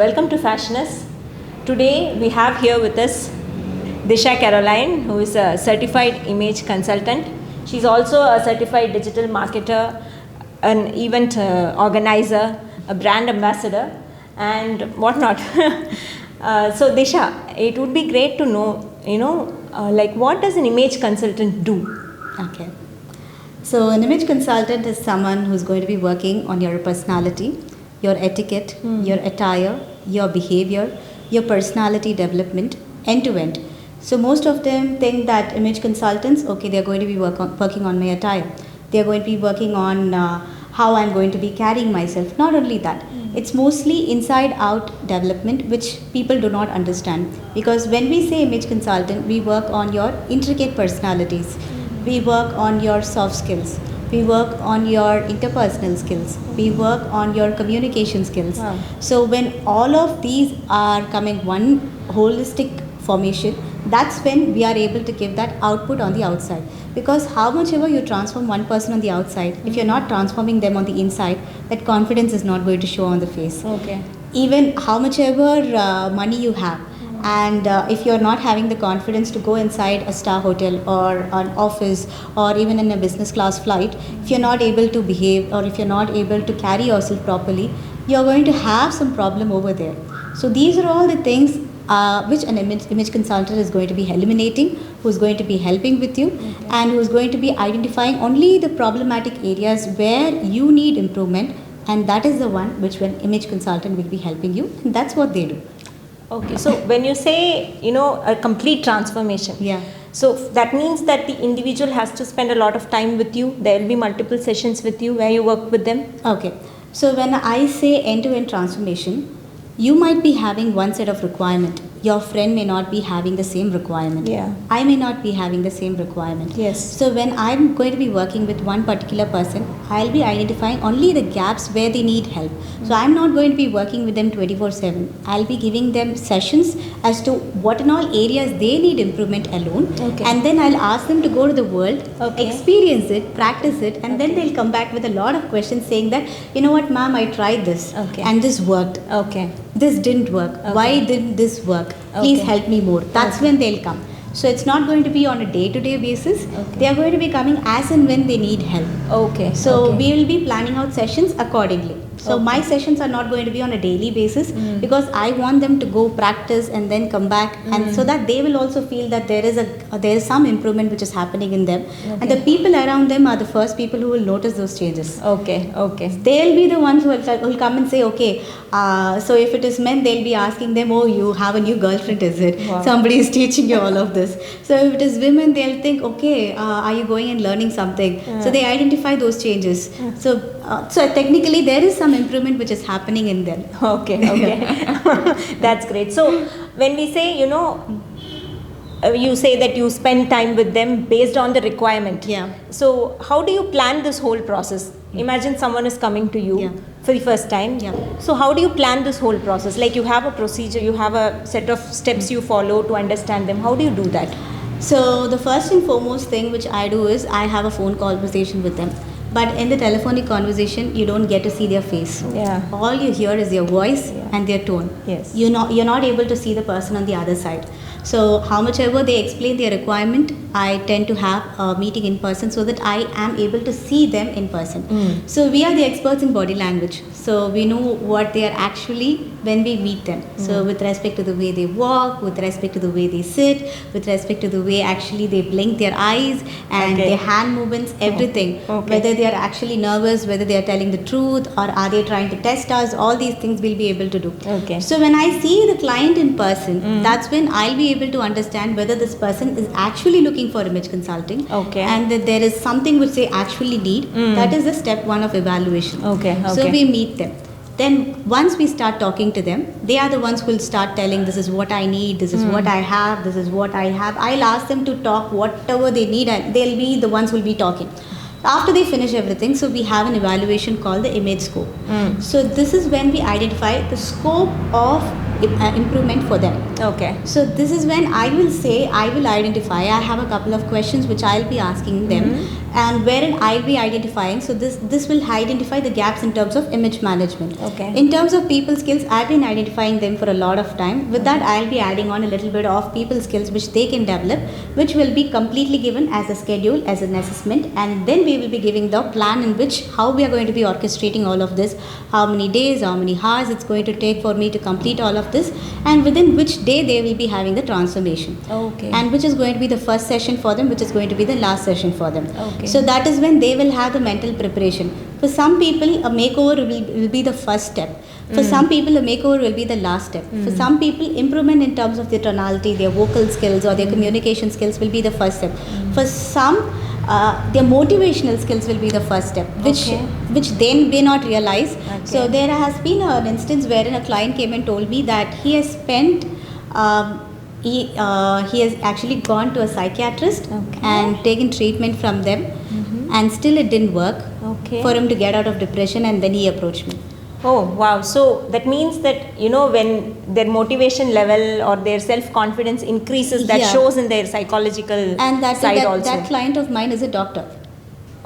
welcome to Fashionist. Today we have here with us Disha Caroline, who is a certified image consultant. She's also a certified digital marketer, an event organizer, a brand ambassador, and whatnot. So Disha, it would be great to know, like what does an image consultant do? Okay. So an image consultant is someone who's going to be working on your personality, your etiquette, your attire, your behavior, your personality development, end to end. So most of them think that image consultants, okay, they're going to be working on my attire. They're going to be working on how I'm going to be carrying myself. Not only that, it's mostly inside out development which people do not understand. Because when we say image consultant, we work on your intricate personalities. We work on your soft skills. We work on your interpersonal skills. We work on your communication skills. Wow. So when all of these are coming one holistic formation, that's when we are able to give that output on the outside. Because how much ever you transform one person on the outside, if you're not transforming them on the inside, that confidence is not going to show on the face. Okay. Even how much ever money you have, and if you're not having the confidence to go inside a star hotel or an office or even in a business class flight, if you're not able to behave or if you're not able to carry yourself properly, you're going to have some problem over there. So these are all the things which an image consultant is going to be eliminating, who's going to be helping with you, and who's going to be identifying only the problematic areas where you need improvement, and that is the one which an image consultant will be helping you, and that's what they do. Okay, so when you say, a complete transformation, Yeah. so that means that the individual has to spend a lot of time with you. There will be multiple sessions with you where you work with them. Okay. So when I say end-to-end transformation, you might be having one set of requirement. Your friend may not be having the same requirement. Yeah. I may not be having the same requirement. Yes. So when I'm going to be working with one particular person, I'll be identifying only the gaps where they need help. So I'm not going to be working with them 24/7. I'll be giving them sessions as to what and all areas they need improvement alone. Okay. And then I'll ask them to go to the world, Okay. experience it, practice it, and then Okay. they'll come back with a lot of questions saying that, you know what, ma'am, I tried this Okay. and this worked. Okay. This didn't work. Okay. Why didn't this work? Please Okay. help me more. That's Okay. when they'll come. So it's not going to be on a day-to-day basis. Okay. They are going to be coming as and when they need help. Okay. So okay. we will be planning out sessions accordingly. So Okay. my sessions are not going to be on a daily basis because I want them to go practice and then come back, and so that they will also feel that there is some improvement which is happening in them, and the people around them are the first people who will notice those changes. Okay. Okay. They'll be the ones who will come and say, okay, so if it is men, they'll be asking them, oh, you have a new girlfriend, is it? Wow. Somebody is teaching you all of this. So if it is women, they'll think, okay, are you going and learning something? So they identify those changes. So technically there is some improvement which is happening in them. Okay. Okay. That's great. So when we say, you say that you spend time with them based on the requirement. Yeah. So how do you plan this whole process? Imagine someone is coming to you Yeah. for the first time. Yeah. So how do you plan this whole process? Like you have a procedure, you have a set of steps you follow to understand them. How do you do that? So the first and foremost thing which I do is I have a phone conversation with them. But in the telephonic conversation, you don't get to see their face. Yeah. All you hear is their voice Yeah. and their tone. Yes. You're not able to see the person on the other side. So how much ever they explain their requirement, I tend to have a meeting in person so that I am able to see them in person. So we are the experts in body language. So we know what they are actually when we meet them. So with respect to the way they walk, with respect to the way they sit, with respect to the way actually they blink their eyes and Okay. their hand movements, everything. Okay. Whether they are actually nervous, whether they are telling the truth, or are they trying to test us, all these things we'll be able to do. Okay. So when I see the client in person, that's when I'll be able to understand whether this person is actually looking for image consulting. Okay. And that there is something which they actually need. That is the step one of evaluation. Okay, So okay. we meet them. Then once we start talking to them, they are the ones who will start telling, this is what I need, this is what I have, this is what I have. I'll ask them to talk whatever they need, and they'll be the ones who will be talking. After they finish everything, so we have an evaluation called the image scope. So this is when we identify the scope of improvement for them. Okay. So this is when I will say, I will identify, I have a couple of questions which I'll be asking them, and wherein I'll be identifying, so this will identify the gaps in terms of image management. Okay. In terms of people skills, I've been identifying them for a lot of time. With that, I'll be adding on a little bit of people skills which they can develop, which will be completely given as a schedule, as an assessment, and then we will be giving the plan in which how we are going to be orchestrating all of this, how many days, how many hours it's going to take for me to complete all of this, and within which day they will be having the transformation. Okay. And which is going to be the first session for them, which is going to be the last session for them. Okay. So that is when they will have the mental preparation. For some people, a makeover will be the first step. For some people, a makeover will be the last step. For some people, improvement in terms of their tonality, their vocal skills or their communication skills will be the first step. For some, their motivational skills will be the first step, which they may not realize. Okay. So there has been an instance wherein a client came and told me that he has spent he has actually gone to a psychiatrist and taken treatment from them, and still it didn't work for him to get out of depression, and then he approached me. Oh wow, so that means that when their motivation level or their self-confidence increases, that shows in their psychological and side also. That client of mine is a doctor.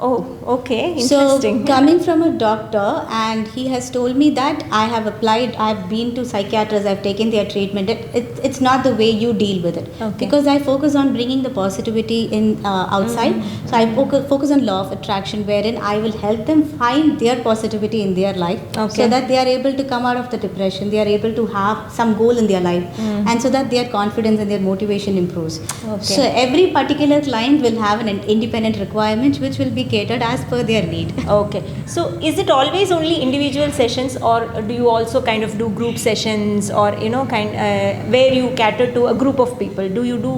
Oh, okay, interesting. So coming from a doctor, and he has told me that I have applied, I've been to psychiatrists, I've taken their treatment. It's not the way you deal with it. Okay. Because I focus on bringing the positivity in outside. So I focus on law of attraction, wherein I will help them find their positivity in their life, so that they are able to come out of the depression. They are able to have some goal in their life, and so that their confidence and their motivation improves. Okay. So every particular client will have an independent requirement, which will be catered as per their need. Okay. So is it always only individual sessions, or do you also kind of do group sessions, or where you cater to a group of people? Do you do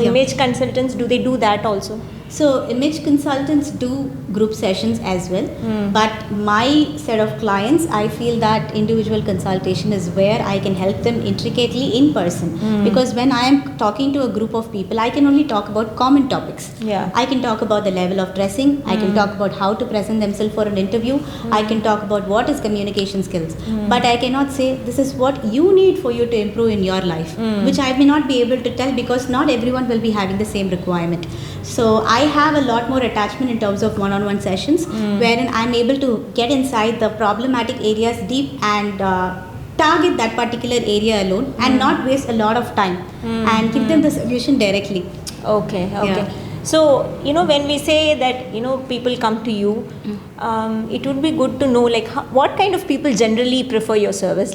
image consultants? Do they do that also? So image consultants do group sessions as well, but my set of clients, I feel that individual consultation is where I can help them intricately in person, because when I am talking to a group of people, I can only talk about common topics. I can talk about the level of dressing, I can talk about how to present themselves for an interview, I can talk about what is communication skills, but I cannot say this is what you need for you to improve in your life, which I may not be able to tell, because not everyone will be having the same requirement. So I have a lot more attachment in terms of one-on-one sessions, wherein I'm able to get inside the problematic areas deep and target that particular area alone, and not waste a lot of time, and give them the solution directly. Okay. So when we say that people come to you, it would be good to know what kind of people generally prefer your service,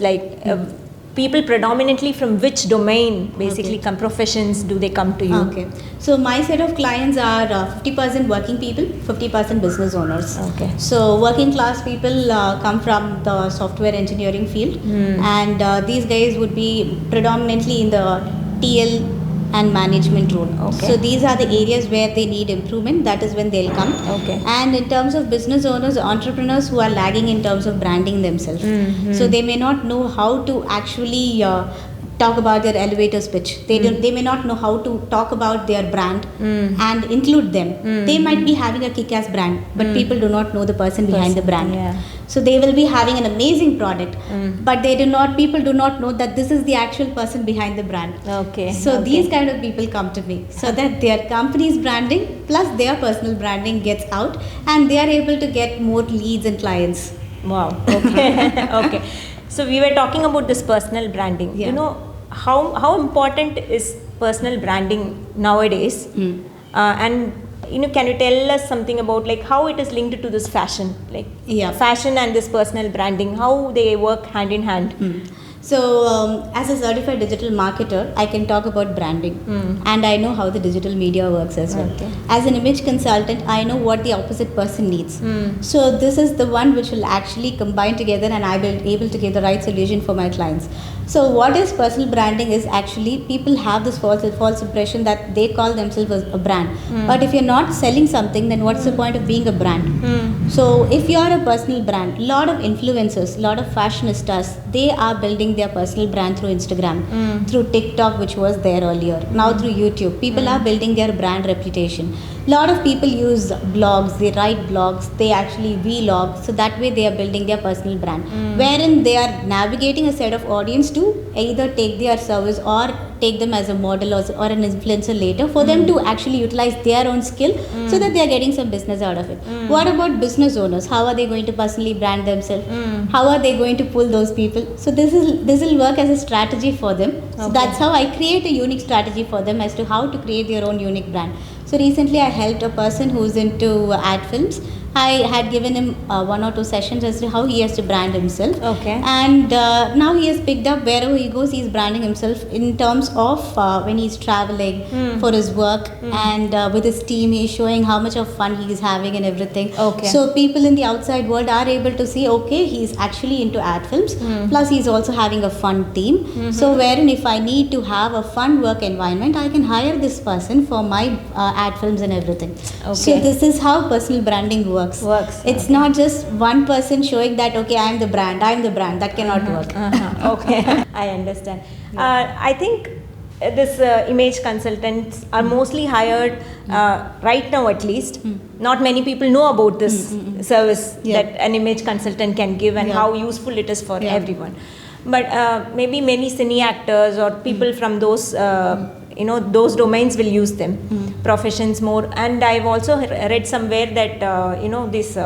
people predominantly from which domain, basically professions do they come to you? Okay. So my set of clients are 50% working people, 50% business owners. Okay. So working class people come from the software engineering field, and these guys would be predominantly in the TL and management role. Okay. So these are the areas where they need improvement. That is when they'll come. Okay. And in terms of business owners, entrepreneurs who are lagging in terms of branding themselves, so they may not know how to actually talk about their elevator pitch. They may not know how to talk about their brand and include them. They might be having a kick-ass brand, but people do not know the person behind the brand. So they will be having an amazing product, but people do not know that this is the actual person behind the brand. Okay. So these kind of people come to me, so that their company's branding plus their personal branding gets out, and they are able to get more leads and clients. Wow. Okay. Okay. So we were talking about this personal branding. How important is personal branding nowadays? And can you tell us something about how it is linked to this fashion, fashion and this personal branding, how they work hand in hand? So as a certified digital marketer, I can talk about branding, and I know how the digital media works as well. Okay. As an image consultant, I know what the opposite person needs. So this is the one which will actually combine together, and I will be able to give the right solution for my clients. So what is personal branding is actually people have this false impression that they call themselves a brand. But if you're not selling something, then what's the point of being a brand? So if you're a personal brand, lot of influencers, lot of fashionistas, they are building their personal brand through Instagram, through TikTok, which was there earlier, now through YouTube. People are building their brand reputation. Lot of people use blogs, they write blogs, they actually vlog, so that way they are building their personal brand, wherein they are navigating a set of audience to either take their service or take them as a model or an influencer later for them to actually utilize their own skill so that they are getting some business out of it. What about business owners? How are they going to personally brand themselves? How are they going to pull those people? So this will work as a strategy for them. So that's how I create a unique strategy for them as to how to create their own unique brand. So recently I helped a person who's into ad films. I had given him 1 or 2 sessions as to how he has to brand himself. Okay. And now he has picked up wherever he goes, he's branding himself in terms of when he's traveling for his work and with his team, he's showing how much of fun he's having and everything. Okay. So people in the outside world are able to see, okay, he's actually into ad films. Plus he's also having a fun team. So wherein if I need to have a fun work environment, I can hire this person for my ad films and everything. Okay. So this is how personal branding works. It's not just one person showing that, okay, I'm the brand. That cannot work. Okay, I understand. I think this image consultants are mostly hired right now, at least. Not many people know about this service that an image consultant can give and how useful it is for everyone. But maybe many cine actors or people from those those domains will use them, professions more. And I've also read somewhere that these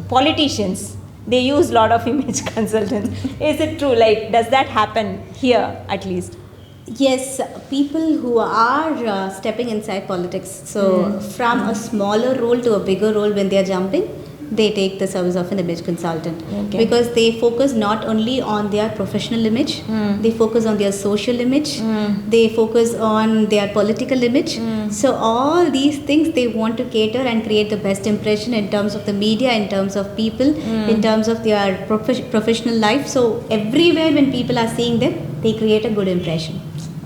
politicians, they use a lot of image consultants. Is it true? Like, does that happen here at least? Yes, people who are stepping inside politics, so from a smaller role to a bigger role when they are jumping, they take the service of an image consultant because they focus not only on their professional image, they focus on their social image, they focus on their political image. So all these things they want to cater and create the best impression in terms of the media, in terms of people, in terms of their professional life. So everywhere when people are seeing them, they create a good impression.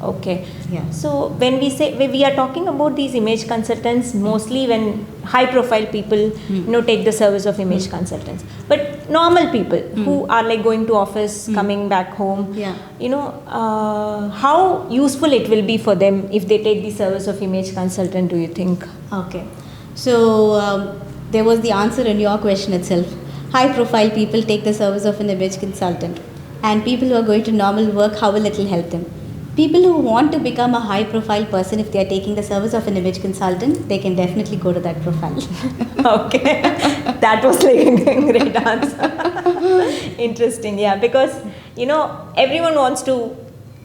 Okay. Yeah. So when we are talking about these image consultants, mostly when high profile people take the service of image consultants, but normal people who are like going to office, coming back home, how useful it will be for them if they take the service of image consultant, do you think? Okay. So there was the answer in your question itself. High profile people take the service of an image consultant, and people who are going to normal work, how will it help them? People who want to become a high profile person, if they are taking the service of an image consultant, they can definitely go to that profile. Okay, that was like a great answer. Interesting, yeah, because everyone wants to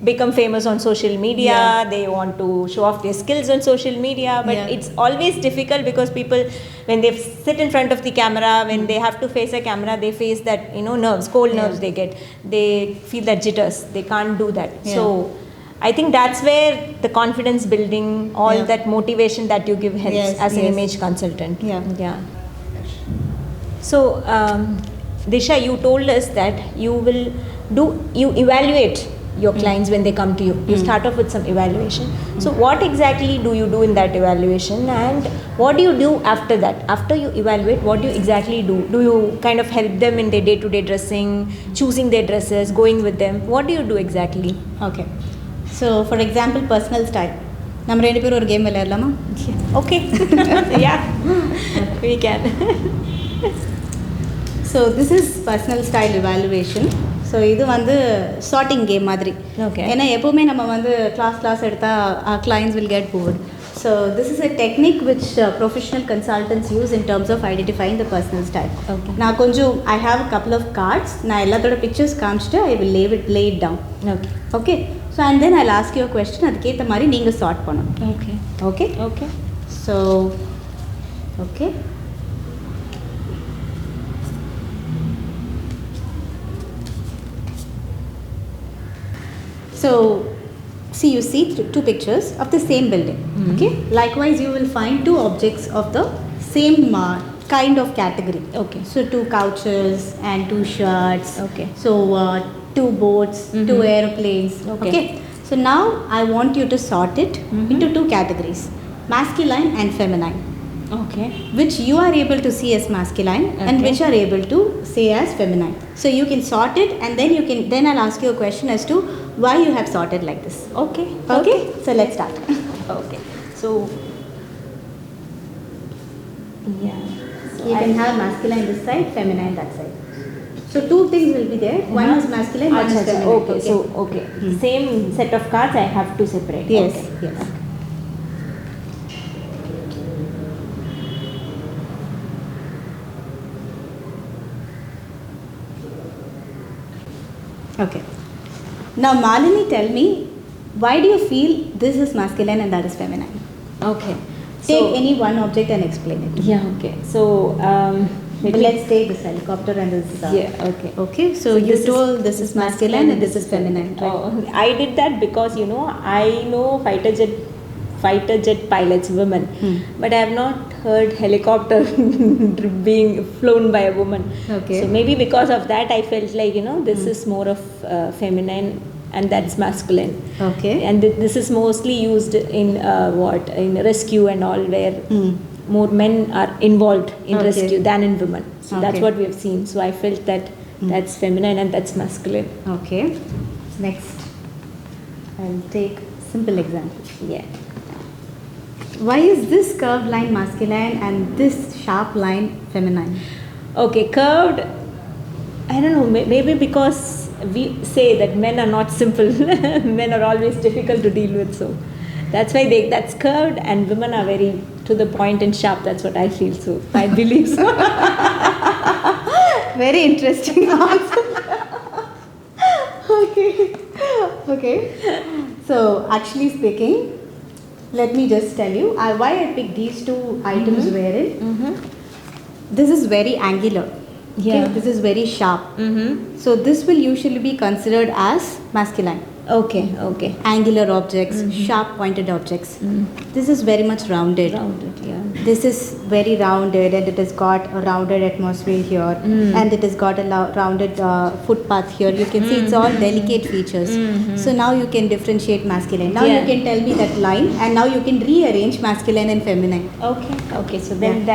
become famous on social media, they want to show off their skills on social media, but it's always difficult because people, when they sit in front of the camera, when they have to face a camera, they face that nerves, cold nerves they feel that jitters, they can't do that. So I think that's where the confidence building, all that motivation that you give helps as an image consultant. So Disha, you told us that you evaluate your clients when they come to you. You start off with some evaluation. So what exactly do you do in that evaluation, and what do you do after that? After you evaluate, what do you exactly do? Do you kind of help them in their day-to-day dressing, choosing their dresses, going with them? What do you do exactly? Okay. So for example, personal style. நம்ம ரெண்டு பேரும் ஒரு game விளையாடலாமா? Okay. Yeah, we can. So this is personal style evaluation. So இது வந்து sorting game மாதிரி. Okay. ஏன்னா எப்போவுமே நம்ம வந்து கிளாஸ் எடுத்தால் clients will get bored. So this is a technique which professional consultants use in terms of identifying the personal style. Okay. நான் கொஞ்சம் I have a couple of cards. நான் எல்லாத்தோட pictures காமிச்சிட்டு I will lay it down. Okay. Okay. So and then I'll ask you a question. அதுக்கேற்ற மாதிரி நீங்கள் chart பண்ணணும். Okay. Okay. Okay. So okay. So, see, you see two pictures of the same building. Okay. Likewise, you will find two objects of the same kind of category. Okay. So, two couches and two shirts. Okay. So, two boats, two airplanes. Okay. So now I want you to sort it into two categories: masculine and feminine. Okay. Which you are able to see as masculine and which are able to see as feminine. So you can sort it, and then I'll ask you a question as to why you have sorted like this. Okay. Okay. So let's start. Okay. So Yeah. So You can have masculine this side, feminine that side. So two things will be there. One is masculine, one is Acha, acha. feminine. Okay, so okay. Same set of cards I have to separate. Yes, Okay. yes. Okay. Now, Malini, tell me, why do you feel this is masculine and that is feminine? Okay. Take So, any one object and explain it. yeah, okay. So, Let's take this helicopter and this. Yeah, okay. Okay, so, So you this is- told this is masculine and this is feminine, right? Oh, I did that because I know fighter jet pilots, women, but I have not heard helicopter being flown by a woman. Okay. So maybe because of that, I felt like this is more of feminine and that's masculine. Okay. And this is mostly used in in rescue and all, where more men are involved in Okay. rescue than in women. So that's Okay. what we have seen. So I felt that that's feminine and that's masculine. Okay. Next, I'll take simple example. Yeah. Why is this curved line masculine and this sharp line feminine? Okay, curved. I don't know. Maybe because we say that men are not simple. Men are always difficult to deal with. So that's why that's curved, and women are very to the point and sharp. That's what I feel. So I believe so. Very interesting answer. Okay. Okay. So, actually speaking, let me just tell you why I picked these two items wherein this is very angular. Yeah. Okay? This is very sharp. So, this will usually be considered as masculine. Okay. Okay. Angular objects, sharp pointed objects. This is very much rounded. Rounded. Yeah. This is very rounded and it has got a rounded atmosphere here and it has got a rounded footpath here. You can see it's all delicate features. So now you can differentiate masculine. Now Yeah. you can tell me that line and now you can rearrange masculine and feminine. Okay. Okay. So then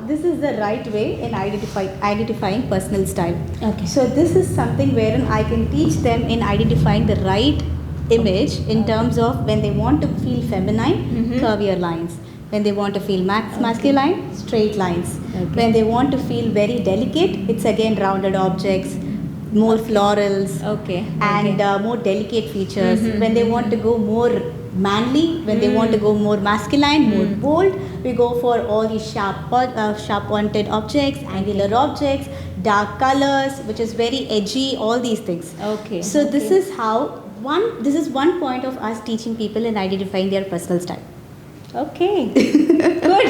This is the right way in identifying personal style. Okay. So this is something wherein I can teach them in identifying the right image in terms of when they want to feel feminine, curvier lines. When they want to feel masculine, straight lines. Okay. When they want to feel very delicate, it's again rounded objects, more florals, Okay. and more delicate features. When they want to go more manly, when they want to go more masculine, more bold, we go for all these sharp pointed objects, angular objects, dark colors, which is very edgy, all these things. Okay. So this is how this is one point of us teaching people in identifying their personal style. Okay. Good.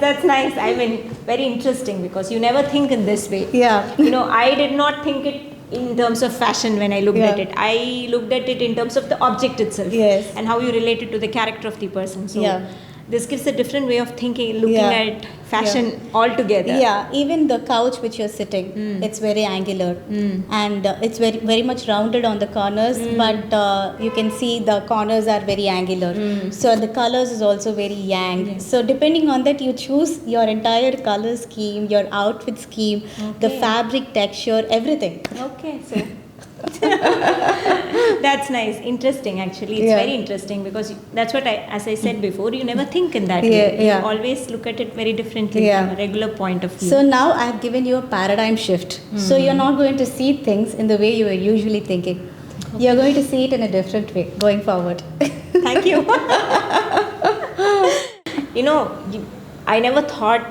That's nice. I mean, very interesting because you never think in this way. Yeah. I did not think it in terms of fashion when I looked at Yeah. it. I looked at it in terms of the object itself. Yes. And how you relate it to the character of the person. So Yeah. this gives a different way of thinking, looking Yeah. at fashion altogether. Yeah, even the couch which you're sitting, it's very angular and it's very very much rounded on the corners, but you can see the corners are very angular. So the colors is also very yang. Yes. So depending on that, you choose your entire color scheme, your outfit scheme, the Okay. fabric texture, everything. Okay, so that's nice. Interesting, actually. It's Yeah. very interesting because that's what as I said before, you never think in that Yeah, way. yeah. You always look at it very differently Yeah. from a regular point of view. So now I have given you a paradigm shift. So you're not going to see things in the way you were usually thinking. You're going to see it in a different way going forward. Thank you. I never thought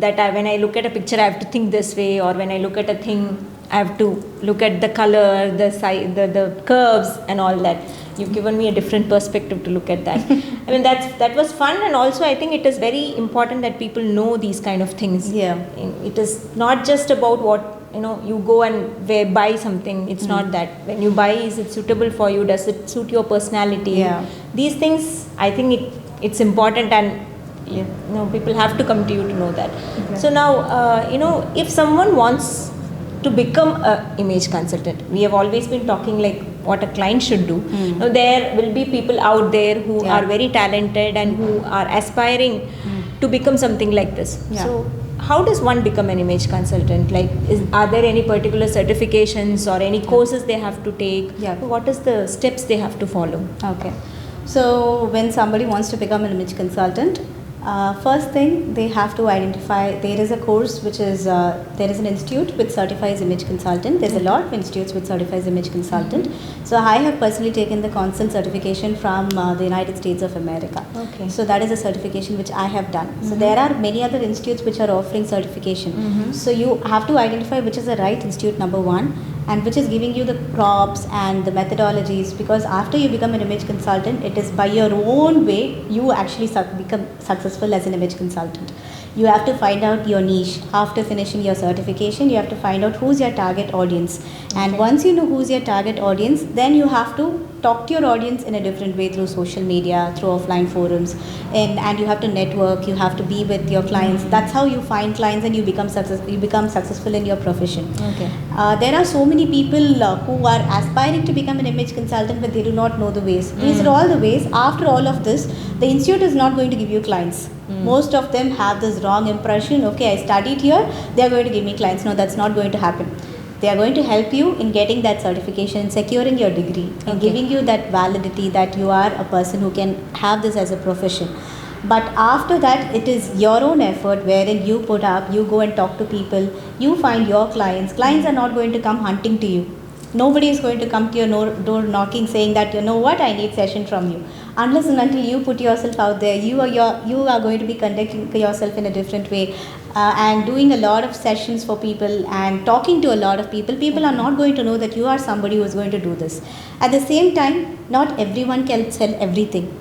that when I look at a picture, I have to think this way, or when I look at a thing, I have to look at the color, the size, the curves, and all that. You've given me a different perspective to look at that. I mean, that was fun, and also I think it is very important that people know these kind of things. Yeah. It is not just about what you go and buy something. It's not that. When you buy, is it suitable for you? Does it suit your personality? Yeah. These things, I think it's important, and people have to come to you to know that. Okay. So now, if someone wants to become a image consultant, we have always been talking like what a client should do. Now, there will be people out there who Yeah. are very talented and who are aspiring to become something like this. Yeah. So how does one become an image consultant? Like, are there any particular certifications or any courses they have to take? Yeah. What is the steps they have to follow? Okay. So when somebody wants to become an image consultant, First thing, they have to identify, there is a course which is, there is an institute which certifies image consultant. There's a lot of institutes which certifies image consultant. So I have personally taken the consult certification from the United States of America. Okay. So that is a certification which I have done. So there are many other institutes which are offering certification. So you have to identify which is the right institute, number one, and which is giving you the props and the methodologies, because after you become an image consultant, it is by your own way you actually become successful as an image consultant. You have to find out your niche. After finishing your certification, you have to find out who's your target audience. And once you know who's your target audience, then you have to talk to your audience in a different way, through social media, through offline forums, and you have to network, you have to be with your clients. That's how you find clients and you become successful in your profession. Okay. There are so many people who are aspiring to become an image consultant, but they do not know the ways. These are all the ways. After all of this, the institute is not going to give you clients. Most of them have this wrong impression, okay, I studied here, they are going to give me clients. No, that's not going to happen. They are going to help you in getting that certification, securing your degree, and giving you that validity that you are a person who can have this as a profession. But after that, it is your own effort wherein you put up, you go and talk to people, you find your clients. Clients are not going to come hunting to you. Nobody is going to come to your door knocking saying that, you know what, I need session from you. Unless and until you put yourself out there, you are going to be conducting yourself in a different way, and doing a lot of sessions for people and talking to a lot of people. People are not going to know that you are somebody who is going to do this. At the same time, not everyone can sell everything.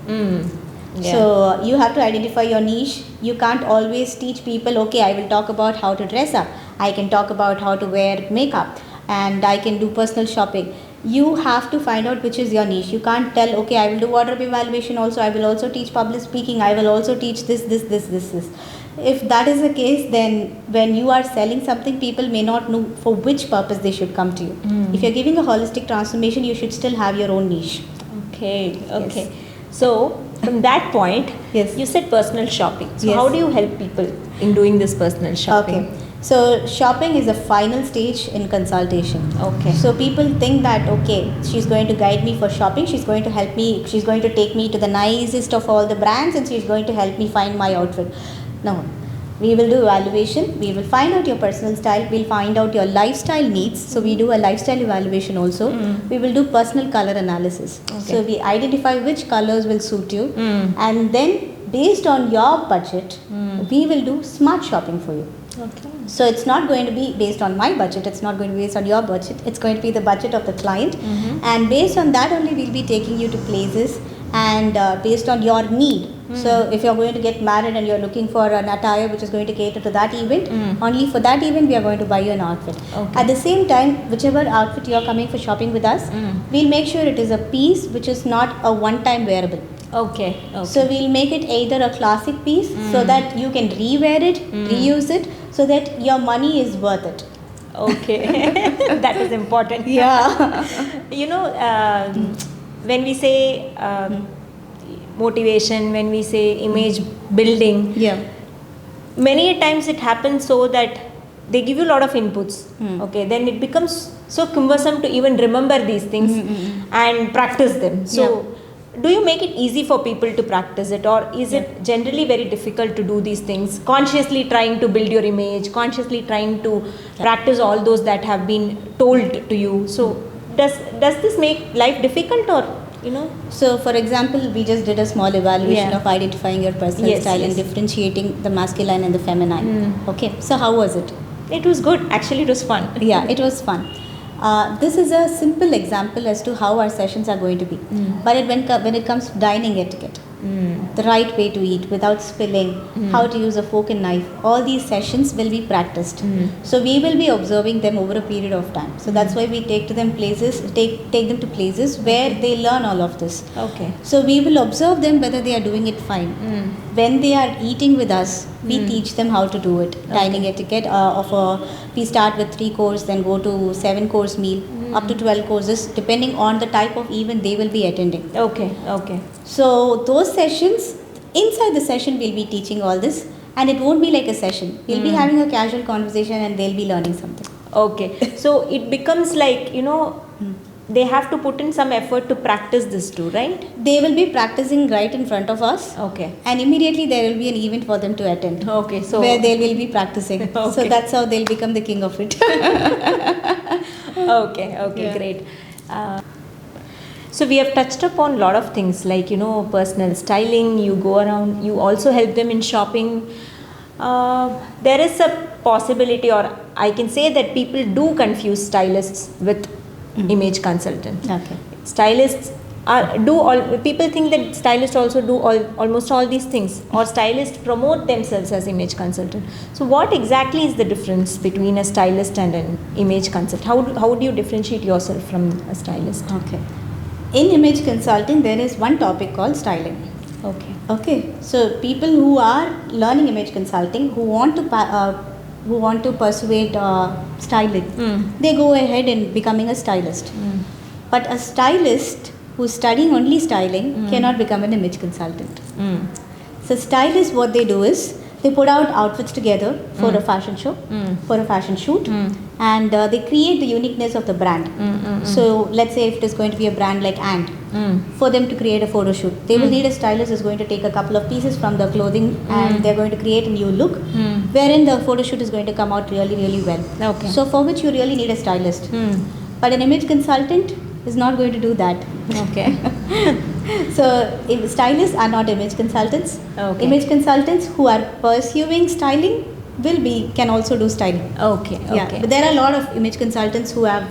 Yeah. So you have to identify your niche. You can't always teach people, okay, I will talk about how to dress up, I can talk about how to wear makeup, and I can do personal shopping. You have to find out which is your niche. You can't tell, okay, I will do wardrobe evaluation also, I will also teach public speaking, I will also teach this. If that is the case, then when you are selling something, people may not know for which purpose they should come to you. If you're giving a holistic transformation, you should still have your own niche. Okay. Yes. So from that point, Yes. you said personal shopping. So Yes. how do you help people in doing this personal shopping? Okay. So shopping is a final stage in consultation. Okay. So people think that, okay, she's going to guide me for shopping, she's going to help me, she's going to take me to the nicest of all the brands, and she's going to help me find my outfit. No. We will do evaluation, we will find out your personal style, we'll find out your lifestyle needs. So we do a lifestyle evaluation also. We will do personal color analysis. Okay. So we identify which colors will suit you, and then based on your budget, we will do smart shopping for you. Okay. So it's not going to be based on my budget, it's not going to be based on your budget, it's going to be the budget of the client. And based on that only, we'll be taking you to places, and based on your need. So if you're going to get married and you're looking for an attire which is going to cater to that event, only for that event we are going to buy you an outfit. Okay. At the same time, whichever outfit you're coming for shopping with us, we'll make sure it is a piece which is not a one-time wearable. Okay. So we'll make it either a classic piece, so that you can re-wear it, reuse it, so that your money is worth it. Okay. That is important. Yeah. You know, when we say motivation, when we say image building, Yeah. many a times it happens so that they give you a lot of inputs. Okay, then it becomes so cumbersome to even remember these things and practice them. So do you make it easy for people to practice it, or is it generally very difficult to do these things, consciously trying to build your image, consciously trying to practice all those that have been told to you? So does this make life difficult, or you know? So, for example, we just did a small evaluation Yeah. of identifying your personal Yes, style yes. and differentiating the masculine and the feminine. Okay, so how was it? It was good. Actually, it was fun. Yeah, it was fun. This is a simple example as to how our sessions are going to be. But when it comes to dining etiquette, the right way to eat without spilling, how to use a fork and knife, all these sessions will be practiced. So we will be observing them over a period of time. So that's why we take them to places where they learn all of this. Okay. So we will observe them whether they are doing it fine. When they are eating with us, we teach them how to do it. Dining etiquette we start with 3 course, then go to 7 course meal, up to 12 courses, depending on the type of event they will be attending. Okay. Okay. So those sessions, inside the session we'll be teaching all this, and it won't be like a session. We'll be having a casual conversation and they'll be learning something. Okay. So it becomes like, they have to put in some effort to practice this too, right? They will be practicing right in front of us. Okay. And immediately there will be an event for them to attend. Okay, so where they will be practicing. So Okay. that's how they'll become the king of it. okay, Yeah. great. So we have touched upon a lot of things like, personal styling. You go around, you also help them in shopping. There is a possibility, or I can say that people do confuse stylists with image consultant. Okay. Stylists people think that stylists also do almost all these things, or stylists promote themselves as image consultant. So what exactly is the difference between a stylist and an image consultant? How do you differentiate yourself from a stylist? Okay. In image consulting, there is one topic called styling. Okay. Okay. So people who are learning image consulting, who want to persuade styling, they go ahead in becoming a stylist. But a stylist who's studying only styling cannot become an image consultant. So stylists, what they do is they put out outfits together for a fashion show, for a fashion shoot, and they create the uniqueness of the brand. So let's say if it is going to be a brand like Ant, for them to create a photo shoot, they will need a stylist who's going to take a couple of pieces from the clothing and they're going to create a new look, wherein the photo shoot is going to come out really, really well. Okay. So for which you really need a stylist. But an image consultant is not going to do that. Okay. So stylists are not image consultants. Okay. Image consultants who are pursuing styling can also do styling. Okay. Yeah, but there are a lot of image consultants who have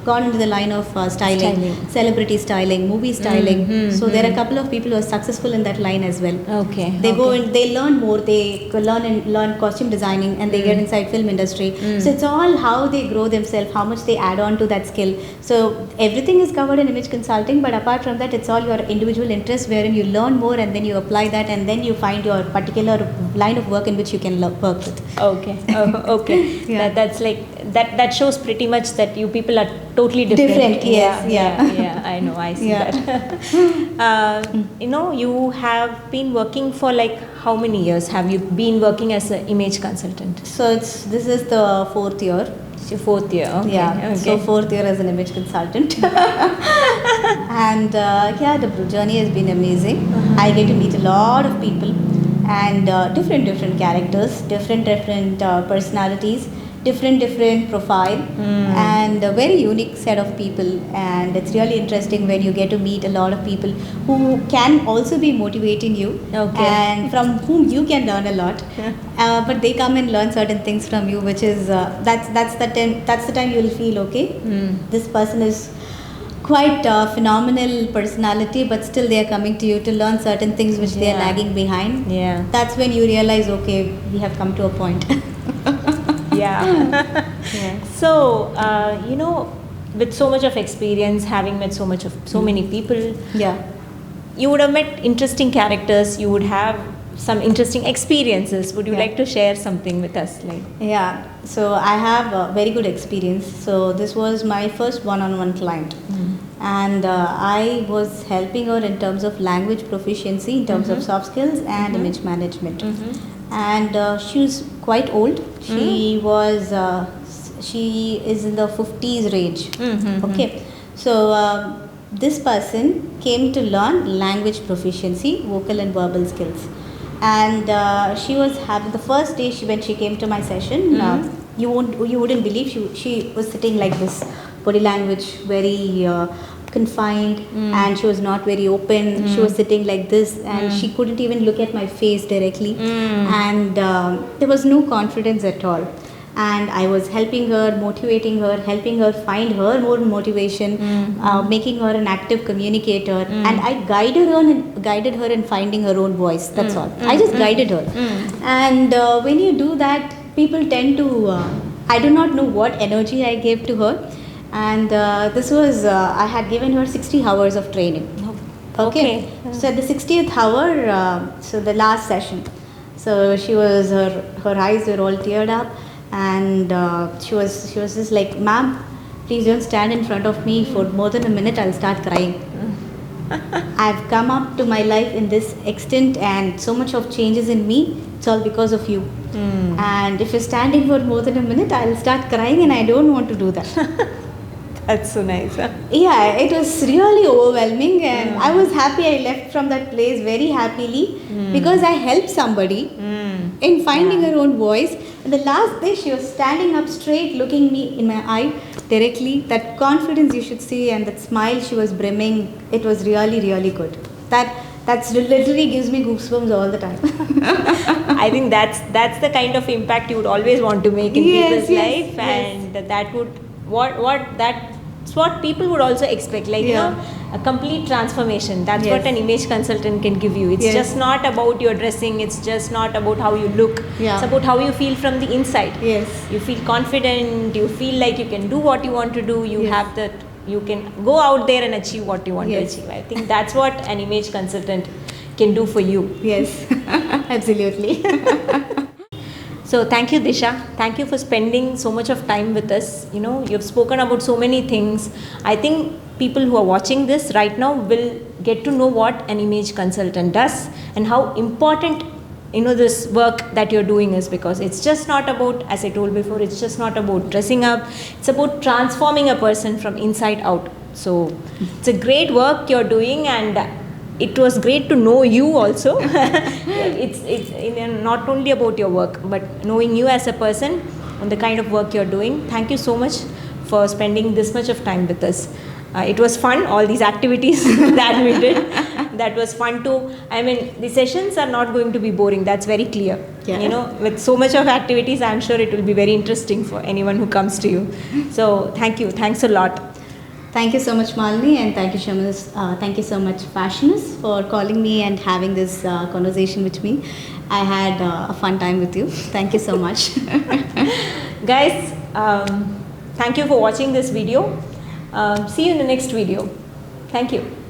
gone into the line of styling, celebrity styling, movie styling. So there are a couple of people who are successful in that line as well. Okay. They go and they learn more. They learn costume designing, and they get inside film industry. So it's all how they grow themselves, how much they add on to that skill. So everything is covered in image consulting, but apart from that, it's all your individual interests wherein you learn more and then you apply that, and then you find your particular line of work in which you can work with. Okay. Okay. Yeah. That's like that shows pretty much that you people are totally different. Yes, yeah. Yeah, I know. I see Yeah. that. You have been working for like how many years have you been working as an image consultant? So this is the 4th year. It's your 4th year. Okay. Yeah. Okay. So 4th year as an image consultant. And the journey has been amazing. I get to meet a lot of people and different characters, different personalities, different profile, and a very unique set of people. And it's really interesting when you get to meet a lot of people who can also be motivating you, Okay. and from whom you can learn a lot. But they come and learn certain things from you, which is that's the time you will feel okay. This person is quite phenomenal personality, but still they are coming to you to learn certain things which they are Yeah. lagging behind. Yeah. That's when you realize, okay, we have come to a point. Yeah. Yeah. So, with so much of experience, having met so many people, Yeah. you would have met interesting characters. You would have some interesting experiences. Would you Yeah. like to share something with us? Like, Yeah, so I have a very good experience. So this was my first one-on-one client, and I was helping her in terms of language proficiency, in terms of soft skills and image management. And she was quite old. She is in the 50s range. Okay, so this person came to learn language proficiency, vocal and verbal skills. And she was having the first day when she came to my session. You wouldn't believe she was sitting like this, body language very confined, and she was not very open. She was sitting like this, and she couldn't even look at my face directly, and there was no confidence at all. And I was helping her, motivating her, helping her find her more motivation, making her an active communicator, and I guided her in finding her own voice. That's all. I just guided her. And when you do that, people tend to I do not know what energy I gave to her. And this was I had given her 60 hours of training. Okay. So at the 60th hour, so the last session, so she was her eyes were all teared up, and she was just like, "Ma'am, please don't stand in front of me for more than a minute. I'll start crying. I've come up to my life in this extent, and so much of changes in me. It's all because of you. And if you're standing for more than a minute, I'll start crying, and I don't want to do that." That's so nice. Huh? Yeah, it was really overwhelming, and I was happy I left from that place very happily because I helped somebody in finding her own voice. And the last day, she was standing up straight, looking me in my eye directly. That confidence you should see, and that smile she was brimming. It was really, really good. That's literally gives me goosebumps all the time. I think that's the kind of impact you would always want to make in Yes, people's yes, life, yes. and that would that's what people would also expect. Like Yeah. a complete transformation. That's Yes. what an image consultant can give you. It's Yes. just not about your dressing. It's just not about how you look. Yeah. It's about how you feel from the inside. Yes. You feel confident. You feel like you can do what you want to do. You Yes. have that. You can go out there and achieve what you want Yes. to achieve. I think that's what an image consultant can do for you. Yes, absolutely. So thank you, Disha. Thank you for spending so much of time with us. You've spoken about so many things. I think people who are watching this right now will get to know what an image consultant does and how important this work that you're doing is, because it's just not about, as I told before, it's just not about dressing up. It's about transforming a person from inside out. So it's a great work you're doing, and it was great to know you also. It's not only about your work, but knowing you as a person and the kind of work you're doing. Thank you so much for spending this much of time with us. It was fun, all these activities that we did. That was fun too. I mean, the sessions are not going to be boring, that's very clear. Yeah. With so much of activities, I'm sure it will be very interesting for anyone who comes to you. So thank you, thanks a lot. Thank you so much, Malini, and thank you, Shamus. Thank you so much, Fashionist, for calling me and having this conversation with me. I had a fun time with you. Thank you so much. Guys, thank you for watching this video. See you in the next video. Thank you.